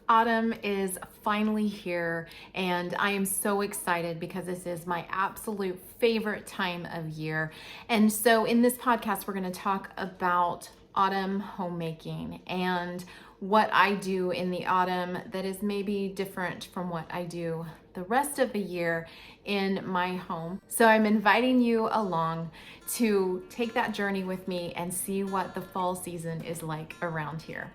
Autumn is finally here, and I am so excited because this is my absolute favorite time of year. And so in this podcast, we're going to talk about autumn homemaking and what I do in the autumn that is maybe different from what I do the rest of the year in my home. So I'm inviting you along to take that journey with me and see what the fall season is like around here.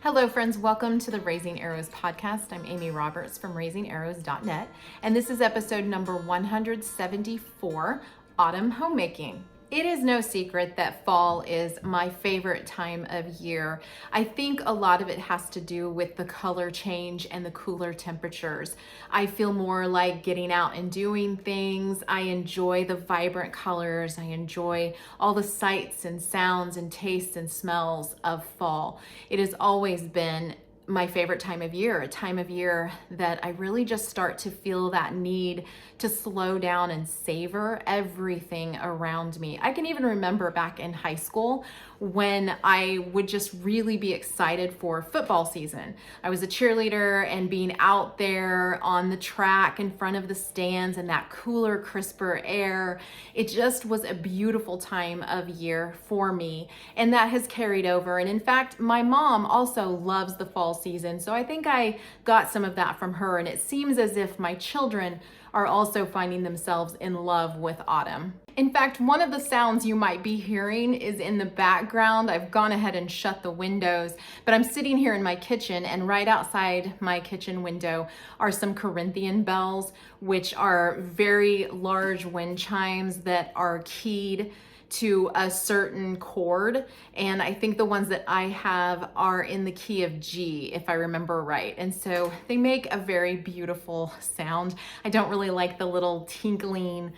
Hello friends, welcome to the Raising Arrows podcast. I'm Amy Roberts from raisingarrows.net, and this is episode number 174, Autumn Homemaking. It is no secret that fall is my favorite time of year. I think a lot of it has to do with the color change and the cooler temperatures. I feel more like getting out and doing things. I enjoy the vibrant colors. I enjoy all the sights and sounds and tastes and smells of fall. It has always been my favorite time of year, a time of year that I really just start to feel that need to slow down and savor everything around me. I can even remember back in high school when I would just really be excited for football season. I was a cheerleader, and being out there on the track in front of the stands and that cooler, crisper air, it just was a beautiful time of year for me. And that has carried over. And in fact, my mom also loves the fall season. So I think I got some of that from her. And it seems as if my children are also finding themselves in love with autumn. In fact, one of the sounds you might be hearing is in the background. I've gone ahead and shut the windows, but I'm sitting here in my kitchen, and right outside my kitchen window are some Corinthian bells, which are very large wind chimes that are keyed to a certain chord, and I think the ones that I have are in the key of G, if I remember right. And so they make a very beautiful sound. I don't really like the little tinkling,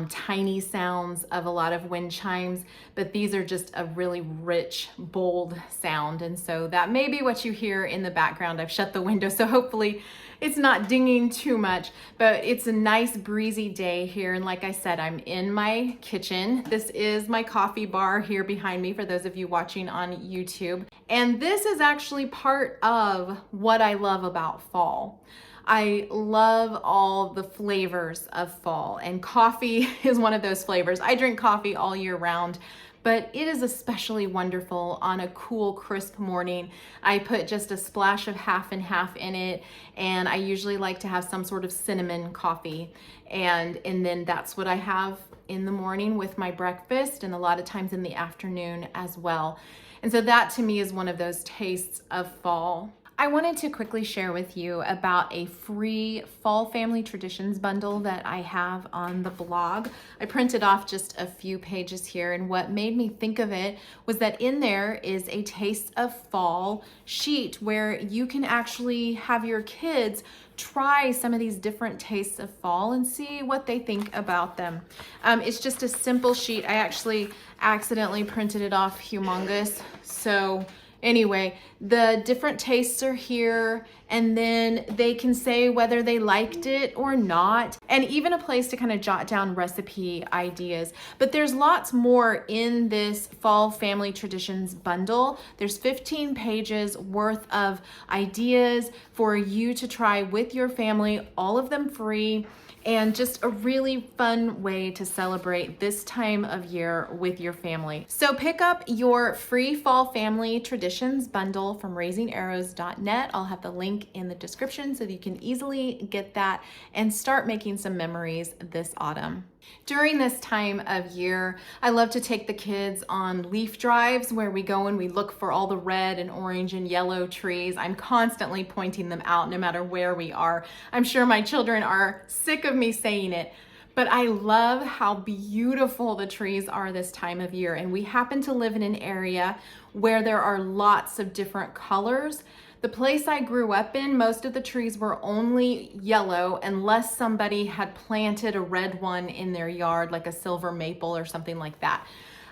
tiny sounds of a lot of wind chimes, but these are just a really rich, bold sound. And so that may be what you hear in the background. I've shut the window, so hopefully it's not dinging too much, but it's a nice breezy day here. And like I said, I'm in my kitchen. This is my coffee bar here behind me for those of you watching on YouTube. And this is actually part of what I love about fall. I love all the flavors of fall, and coffee is one of those flavors. I drink coffee all year round, but it is especially wonderful on a cool, crisp morning. I put just a splash of half and half in it, and I usually like to have some sort of cinnamon coffee. And then that's what I have in the morning with my breakfast, and a lot of times in the afternoon as well. And so that to me is one of those tastes of fall. I wanted to quickly share with you about a free Fall Family Traditions bundle that I have on the blog. I printed off just a few pages here, and what made me think of it was that in there is a Taste of Fall sheet where you can actually have your kids try some of these different tastes of fall and see what they think about them. It's just a simple sheet. I actually accidentally printed it off humongous, so anyway, the different tastes are here, and then they can say whether they liked it or not, and even a place to kind of jot down recipe ideas. But there's lots more in this Fall Family Traditions bundle. There's 15 pages worth of ideas for you to try with your family, all of them free, and just a really fun way to celebrate this time of year with your family. So pick up your free Fall Family Traditions bundle from raisingarrows.net. I'll have the link in the description so that you can easily get that and start making some memories this autumn. During this time of year, I love to take the kids on leaf drives where we go and we look for all the red and orange and yellow trees. I'm constantly pointing them out no matter where we are. I'm sure my children are sick of me saying it, but I love how beautiful the trees are this time of year. And we happen to live in an area where there are lots of different colors. The place I grew up in, most of the trees were only yellow unless somebody had planted a red one in their yard, like a silver maple or something like that.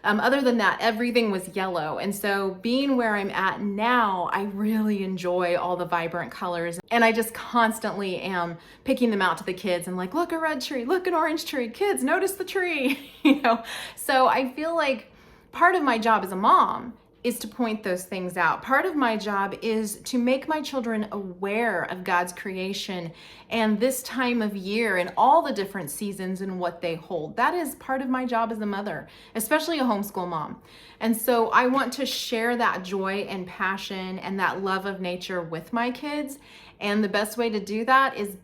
Other than that, everything was yellow. And so being where I'm at now, I really enjoy all the vibrant colors. And I just constantly am picking them out to the kids and like, look, a red tree, look, an orange tree, kids, notice the tree, So I feel like part of my job as a mom is to point those things out. Part of my job is to make my children aware of God's creation and this time of year and all the different seasons and what they hold. That is part of my job as a mother, especially a homeschool mom. And so I want to share that joy and passion and that love of nature with my kids. And the best way to do that is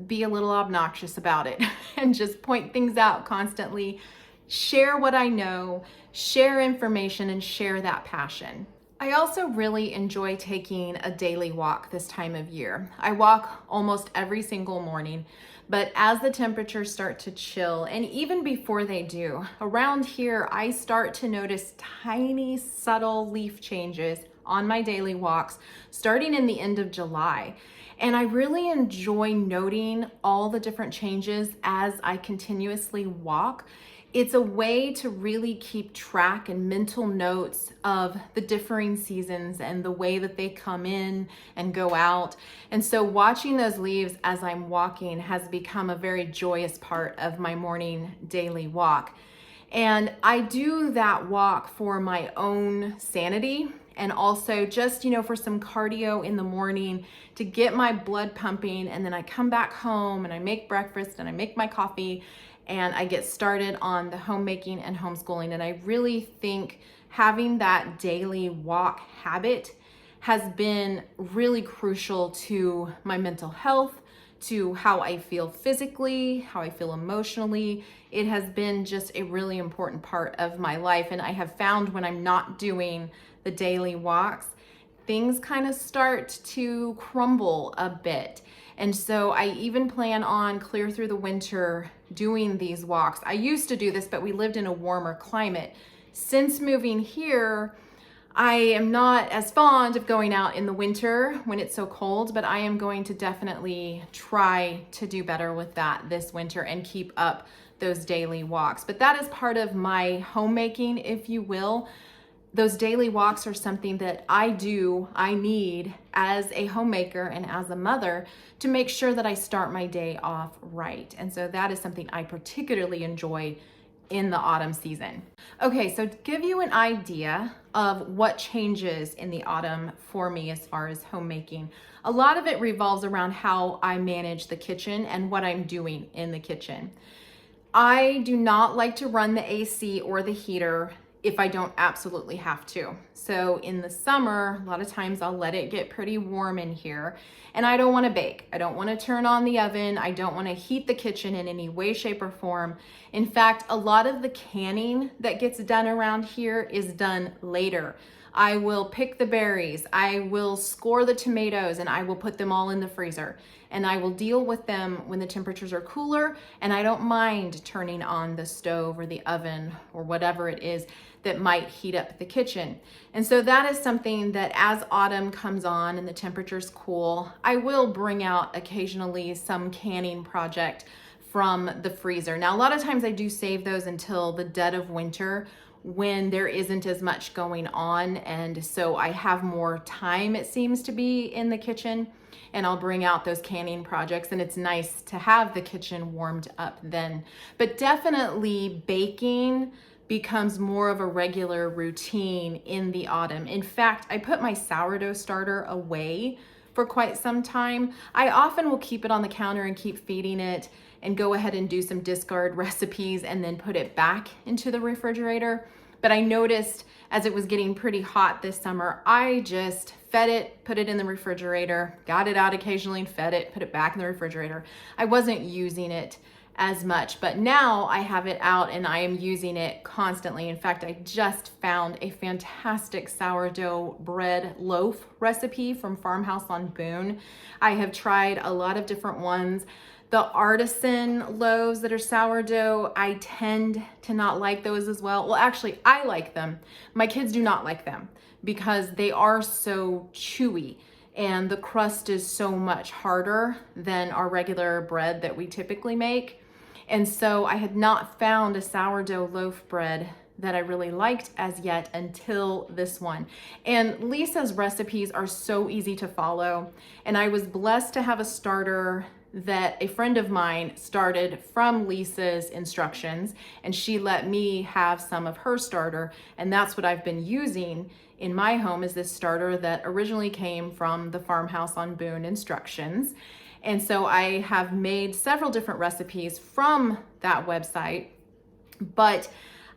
be a little obnoxious about it and just point things out constantly, share what I know, share information, and share that passion. I also really enjoy taking a daily walk this time of year. I walk almost every single morning, but as the temperatures start to chill, and even before they do, around here, I start to notice tiny, subtle leaf changes on my daily walks, starting in the end of July. And I really enjoy noting all the different changes as I continuously walk. It's a way to really keep track and mental notes of the differing seasons and the way that they come in and go out. And so watching those leaves as I'm walking has become a very joyous part of my morning daily walk. And I do that walk for my own sanity and also just, for some cardio in the morning to get my blood pumping. And then I come back home and I make breakfast and I make my coffee and I get started on the homemaking and homeschooling. And I really think having that daily walk habit has been really crucial to my mental health, to how I feel physically, how I feel emotionally. It has been just a really important part of my life. And I have found when I'm not doing the daily walks, things kind of start to crumble a bit. And so I even plan on clear through the winter doing these walks. I used to do this, but we lived in a warmer climate. Since moving here, I am not as fond of going out in the winter when it's so cold, but I am going to definitely try to do better with that this winter and keep up those daily walks. But that is part of my homemaking, if you will. Those daily walks are something that I need as a homemaker and as a mother to make sure that I start my day off right. And so that is something I particularly enjoy in the autumn season. Okay, so to give you an idea of what changes in the autumn for me as far as homemaking, a lot of it revolves around how I manage the kitchen and what I'm doing in the kitchen. I do not like to run the AC or the heater if I don't absolutely have to. So in the summer, a lot of times I'll let it get pretty warm in here, and I don't want to bake. I don't want to turn on the oven. I don't want to heat the kitchen in any way, shape, or form. In fact, a lot of the canning that gets done around here is done later. I will pick the berries, I will score the tomatoes, and I will put them all in the freezer. And I will deal with them when the temperatures are cooler, and I don't mind turning on the stove or the oven or whatever it is that might heat up the kitchen. And so that is something that as autumn comes on and the temperatures cool, I will bring out occasionally some canning project from the freezer. Now, a lot of times I do save those until the dead of winter when there isn't as much going on, and so I have more time, it seems to be, in the kitchen, and I'll bring out those canning projects, and it's nice to have the kitchen warmed up then. But definitely baking becomes more of a regular routine in the autumn. In fact, I put my sourdough starter away for quite some time. I often will keep it on the counter and keep feeding it and go ahead and do some discard recipes and then put it back into the refrigerator. But I noticed as it was getting pretty hot this summer, I just fed it, put it in the refrigerator, got it out occasionally and fed it, put it back in the refrigerator. I wasn't using it as much, but now I have it out and I am using it constantly. In fact, I just found a fantastic sourdough bread loaf recipe from Farmhouse on Boone. I have tried a lot of different ones. The artisan loaves that are sourdough, I tend to not like those as well. Well, actually, I like them. My kids do not like them because they are so chewy and the crust is so much harder than our regular bread that we typically make. And so I had not found a sourdough loaf bread that I really liked as yet until this one. And Lisa's recipes are so easy to follow. And I was blessed to have a starter that a friend of mine started from Lisa's instructions, and she let me have some of her starter, and that's what I've been using in my home is this starter that originally came from the Farmhouse on Boone instructions. And so I have made several different recipes from that website, but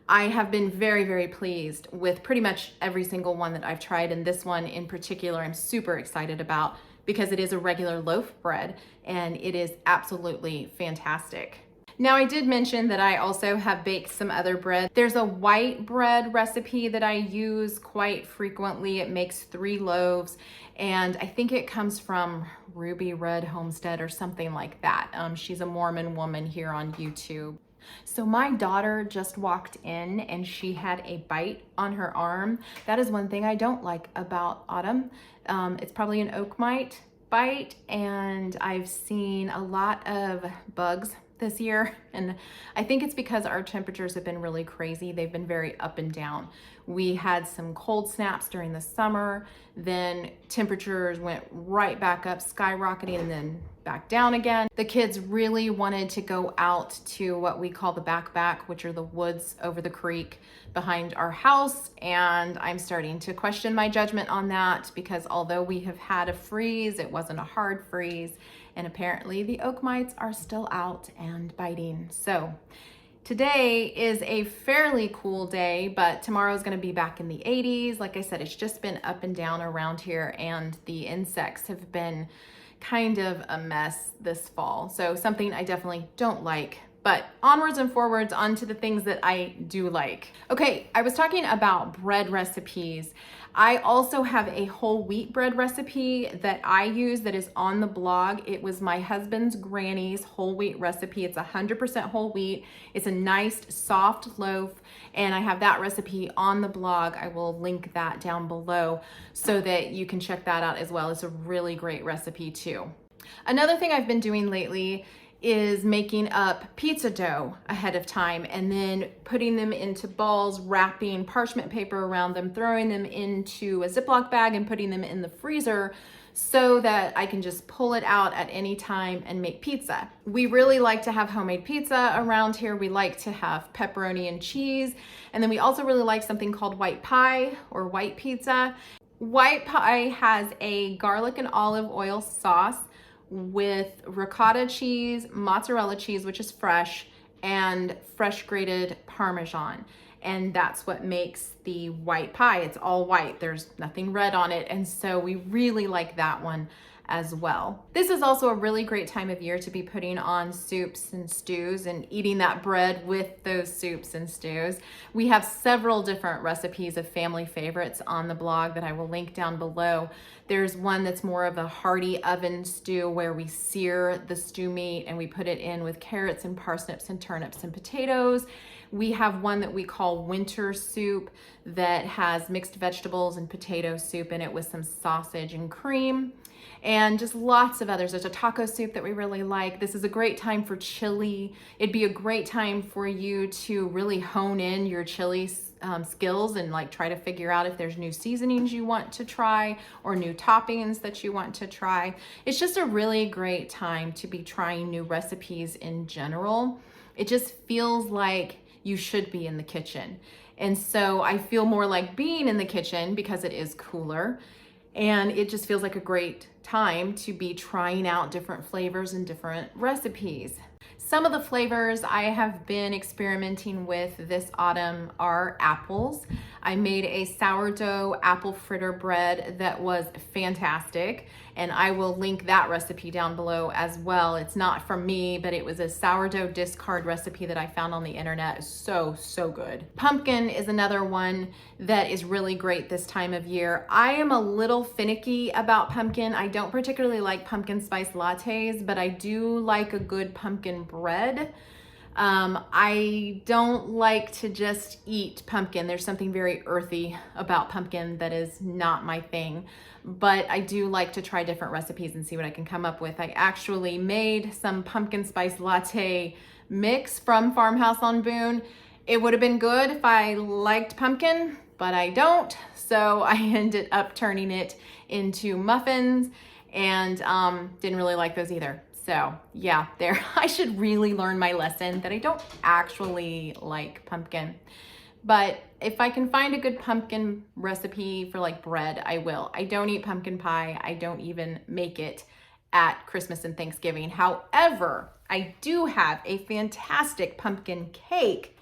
I have been very, very pleased with pretty much every single one that I've tried. And this one in particular, I'm super excited about because it is a regular loaf bread and it is absolutely fantastic. Now, I did mention that I also have baked some other bread. There's a white bread recipe that I use quite frequently. It makes 3 loaves, and I think it comes from RoseRed Homestead or something like that. She's a Mormon woman here on YouTube. So my daughter just walked in and she had a bite on her arm. That is one thing I don't like about autumn. It's probably an oak mite bite, and I've seen a lot of bugs this year, and I think it's because our temperatures have been really crazy. They've been very up and down. We had some cold snaps during the summer, then temperatures went right back up, skyrocketing, and then back down again. The kids really wanted to go out to what we call the back, which are the woods over the creek behind our house, and I'm starting to question my judgment on that because although we have had a freeze, it wasn't a hard freeze, and apparently the oak mites are still out and biting. So today is a fairly cool day, but tomorrow is going to be back in the 80s. Like I said, it's just been up and down around here, and the insects have been kind of a mess this fall. So something I definitely don't like. But onwards and forwards onto the things that I do like. Okay, I was talking about bread recipes. I also have a whole wheat bread recipe that I use that is on the blog. It was my husband's granny's whole wheat recipe. It's 100% whole wheat. It's a nice soft loaf, and I have that recipe on the blog. I will link that down below so that you can check that out as well. It's a really great recipe too. Another thing I've been doing lately is making up pizza dough ahead of time and then putting them into balls, wrapping parchment paper around them, throwing them into a Ziploc bag and putting them in the freezer so that I can just pull it out at any time and make pizza. We really like to have homemade pizza around here. We like to have pepperoni and cheese. And then we also really like something called white pie or white pizza. White pie has a garlic and olive oil sauce with ricotta cheese, mozzarella cheese, which is fresh, and fresh grated Parmesan. And that's what makes the white pie. It's all white, there's nothing red on it. And so we really like that one as well. This is also a really great time of year to be putting on soups and stews and eating that bread with those soups and stews. We have several different recipes of family favorites on the blog that I will link down below. There's one that's more of a hearty oven stew where we sear the stew meat and we put it in with carrots and parsnips and turnips and potatoes. We have one that we call winter soup that has mixed vegetables and potato soup in it with some sausage and cream. And just lots of others. There's a taco soup that we really like. This is a great time for chili. It'd be a great time for you to really hone in your chili skills and like try to figure out if there's new seasonings you want to try or new toppings that you want to try. It's just a really great time to be trying new recipes in general. It just feels like you should be in the kitchen. And so I feel more like being in the kitchen because it is cooler. And it just feels like a great time to be trying out different flavors and different recipes. Some of the flavors I have been experimenting with this autumn are apples. I made a sourdough apple fritter bread that was fantastic, and I will link that recipe down below as well. It's not from me, but it was a sourdough discard recipe that I found on the internet. It's so good. Pumpkin is another one that is really great this time of year. I am a little finicky about pumpkin. I don't particularly like pumpkin spice lattes, but I do like a good pumpkin bread. I don't like to just eat pumpkin. There's something very earthy about pumpkin that is not my thing, but I do like to try different recipes and see what I can come up with. I actually made some pumpkin spice latte mix from Farmhouse on Boone. It would have been good if I liked pumpkin, but I don't. So I ended up turning it into muffins and didn't really like those either. So yeah, there, I should really learn my lesson that I don't actually like pumpkin. But If I can find a good pumpkin recipe for like bread, I will. I don't eat pumpkin pie. I don't even make it at Christmas and Thanksgiving. However, I do have a fantastic pumpkin cake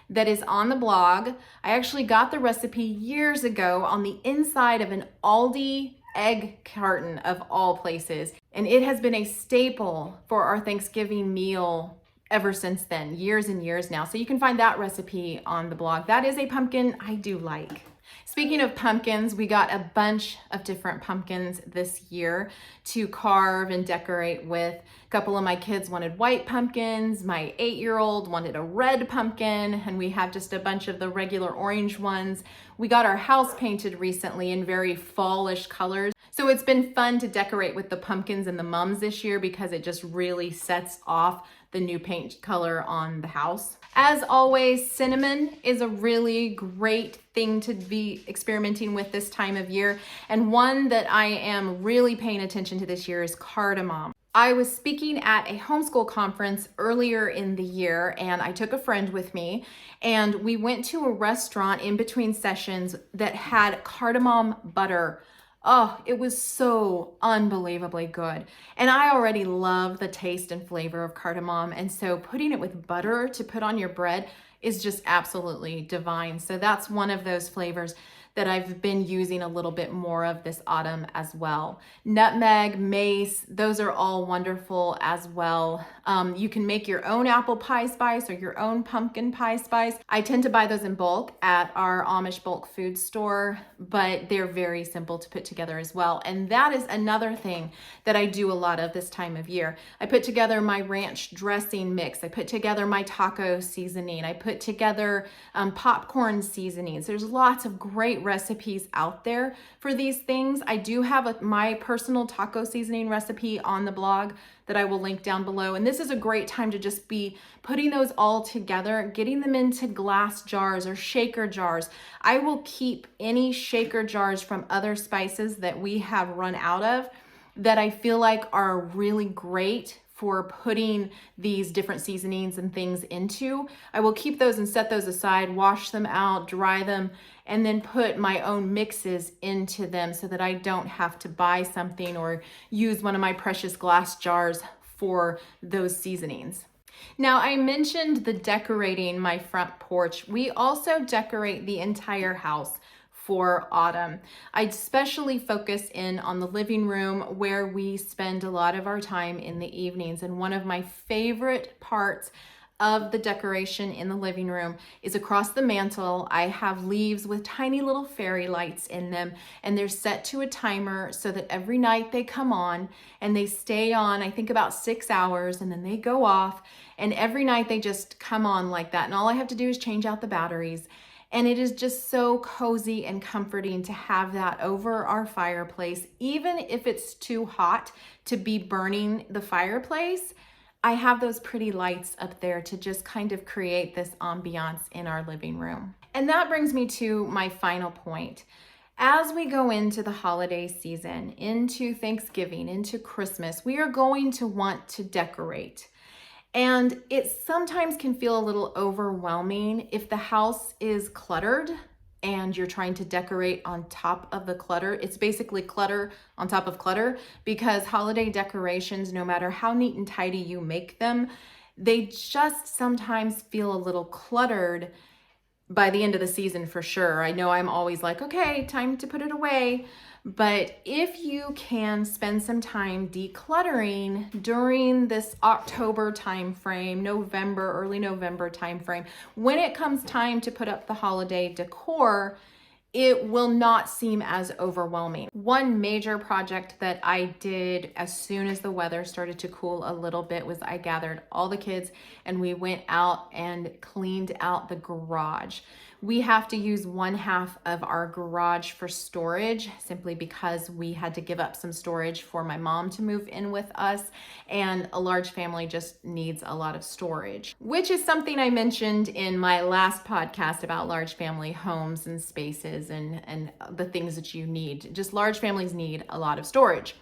that is on the blog. I actually got the recipe years ago on the inside of an Aldi egg carton of all places. And it has been a staple for our Thanksgiving meal ever since then, years and years now. So you can find that recipe on the blog. That is a pumpkin I do like. Speaking of pumpkins, we got a bunch of different pumpkins this year to carve and decorate with. A couple of my kids wanted white pumpkins. My 8-year-old wanted a red pumpkin, and we have just a bunch of the regular orange ones. We got our house painted recently in very fallish colors. So it's been fun to decorate with the pumpkins and the mums this year because it just really sets off the new paint color on the house. As always, cinnamon is a really great thing to be experimenting with this time of year. And one that I am really paying attention to this year is cardamom. I was speaking at a homeschool conference earlier in the year, and I took a friend with me, and we went to a restaurant in between sessions that had cardamom butter. Oh, it was so unbelievably good. And I already love the taste and flavor of cardamom. And so putting it with butter to put on your bread is just absolutely divine. So that's one of those flavors that I've been using a little bit more of this autumn as well. Nutmeg, mace, those are all wonderful as well. You can make your own apple pie spice or your own pumpkin pie spice. I tend to buy those in bulk at our Amish bulk food store, but they're very simple to put together as well. And that is another thing that I do a lot of this time of year. I put together my ranch dressing mix. I put together my taco seasoning. I put together popcorn seasonings. There's lots of great recipes out there for these things. I do have my personal taco seasoning recipe on the blog that I will link down below. And this is a great time to just be putting those all together, getting them into glass jars or shaker jars. I will keep any shaker jars from other spices that we have run out of that I feel like are really great for putting these different seasonings and things into. I will keep those and set those aside, wash them out, dry them, and then put my own mixes into them so that I don't have to buy something or use one of my precious glass jars for those seasonings. Now, I mentioned the decorating my front porch. We also decorate the entire house for autumn. I especially focus in on the living room where we spend a lot of our time in the evenings. And one of my favorite parts of the decoration in the living room is across the mantle. I have leaves with tiny little fairy lights in them, and they're set to a timer so that every night they come on and they stay on, I think about 6 hours, and then they go off, and every night they just come on like that. And all I have to do is change out the batteries. And it is just so cozy and comforting to have that over our fireplace. Even if it's too hot to be burning the fireplace, I have those pretty lights up there to just kind of create this ambiance in our living room. And that brings me to my final point. As we go into the holiday season, into Thanksgiving, into Christmas, we are going to want to decorate. And it sometimes can feel a little overwhelming if the house is cluttered and you're trying to decorate on top of the clutter. It's basically clutter on top of clutter, because holiday decorations, no matter how neat and tidy you make them, they just sometimes feel a little cluttered by the end of the season for sure. I know I'm always like, okay, time to put it away. But if you can spend some time decluttering during this October timeframe, November, early November timeframe, when it comes time to put up the holiday decor, it will not seem as overwhelming. One major project that I did as soon as the weather started to cool a little bit was I gathered all the kids and we went out and cleaned out the garage. We have to use 1/2 of our garage for storage simply because we had to give up some storage for my mom to move in with us, and a large family just needs a lot of storage, which is something I mentioned in my last podcast about large family homes and spaces and the things that you need. Just large families need a lot of storage.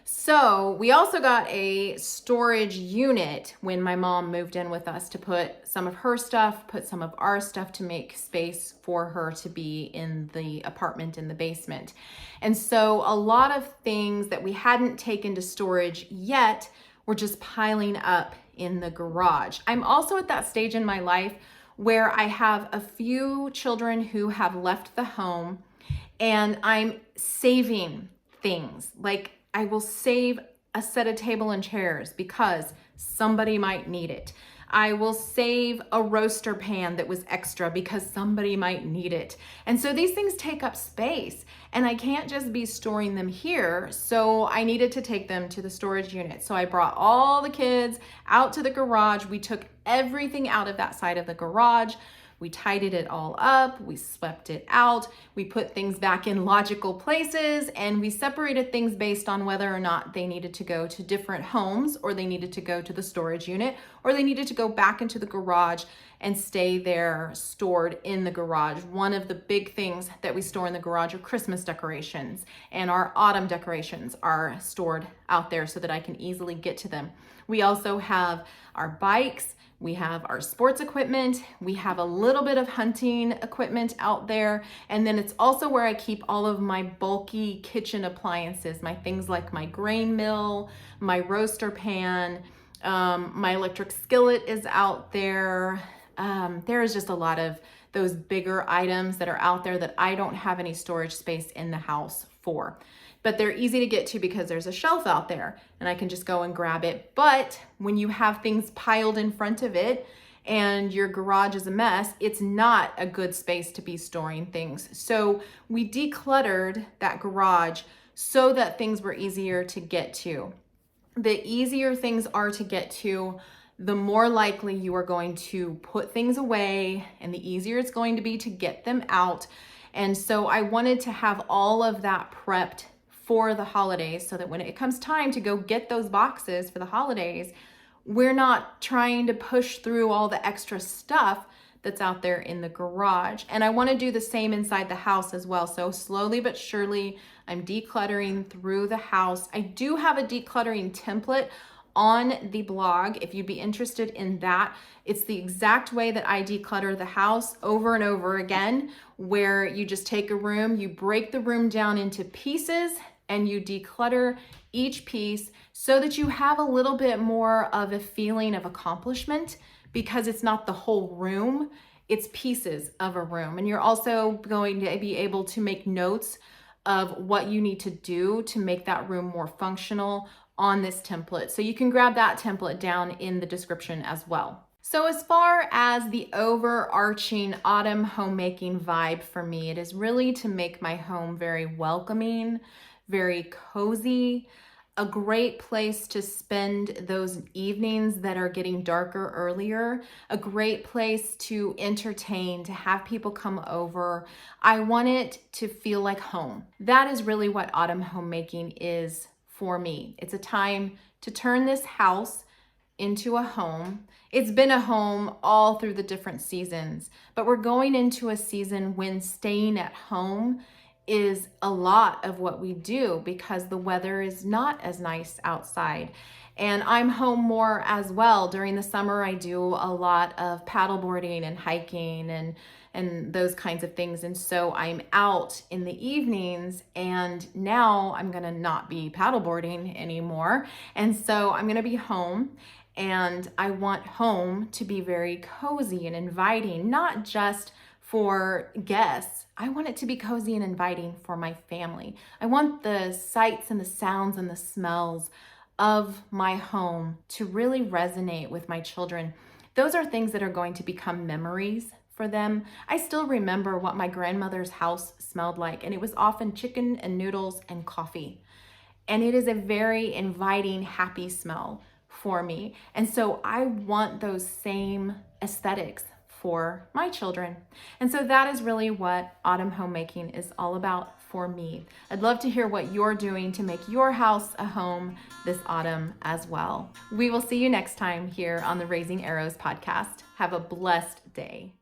So we also got a storage unit when my mom moved in with us to put some of her stuff, put some of our stuff to make space for her to be in the apartment in the basement. And so a lot of things that we hadn't taken to storage yet were just piling up in the garage. I'm also at that stage in my life where I have a few children who have left the home, and I'm saving things. Like, I will save a set of table and chairs because somebody might need it. I will save a roaster pan that was extra because somebody might need it. And so these things take up space, and I can't just be storing them here. So I needed to take them to the storage unit. So I brought all the kids out to the garage. We took everything out of that side of the garage. We tidied it all up, we swept it out, we put things back in logical places, and we separated things based on whether or not they needed to go to different homes, or they needed to go to the storage unit, or they needed to go back into the garage and stay there stored in the garage. One of the big things that we store in the garage are Christmas decorations, and our autumn decorations are stored out there so that I can easily get to them. We also have our bikes, we have our sports equipment, we have a little bit of hunting equipment out there, and then it's also where I keep all of my bulky kitchen appliances, my things like my grain mill, my roaster pan, my electric skillet is out there. There is just a lot of those bigger items that are out there that I don't have any storage space in the house for. But they're easy to get to because there's a shelf out there and I can just go and grab it. But when you have things piled in front of it and your garage is a mess, it's not a good space to be storing things. So we decluttered that garage so that things were easier to get to. The easier things are to get to, the more likely you are going to put things away, and the easier it's going to be to get them out. And so I wanted to have all of that prepped for the holidays so that when it comes time to go get those boxes for the holidays, we're not trying to push through all the extra stuff that's out there in the garage. And I want to do the same inside the house as well. So slowly but surely, I'm decluttering through the house. I do have a decluttering template on the blog if you'd be interested in that. It's the exact way that I declutter the house over and over again, where you just take a room, you break the room down into pieces, and you declutter each piece so that you have a little bit more of a feeling of accomplishment, because it's not the whole room, it's pieces of a room. And you're also going to be able to make notes of what you need to do to make that room more functional on this template. So you can grab that template down in the description as well. So as far as the overarching autumn homemaking vibe for me, it is really to make my home very welcoming, very cozy, a great place to spend those evenings that are getting darker earlier, a great place to entertain, to have people come over. I want it to feel like home. That is really what autumn homemaking is for me. It's a time to turn this house into a home. It's been a home all through the different seasons, but we're going into a season when staying at home is a lot of what we do because the weather is not as nice outside. And I'm home more as well. During the summer, I do a lot of paddleboarding and hiking and those kinds of things. And so I'm out in the evenings, and now I'm gonna not be paddleboarding anymore. And so I'm gonna be home, and I want home to be very cozy and inviting, not just for guests. I want it to be cozy and inviting for my family. I want the sights and the sounds and the smells of my home to really resonate with my children. Those are things that are going to become memories for them. I still remember what my grandmother's house smelled like, and it was often chicken and noodles and coffee. And it is a very inviting, happy smell for me. And so I want those same aesthetics for my children. And so that is really what autumn homemaking is all about for me. I'd love to hear what you're doing to make your house a home this autumn as well. We will see you next time here on the Raising Arrows podcast. Have a blessed day.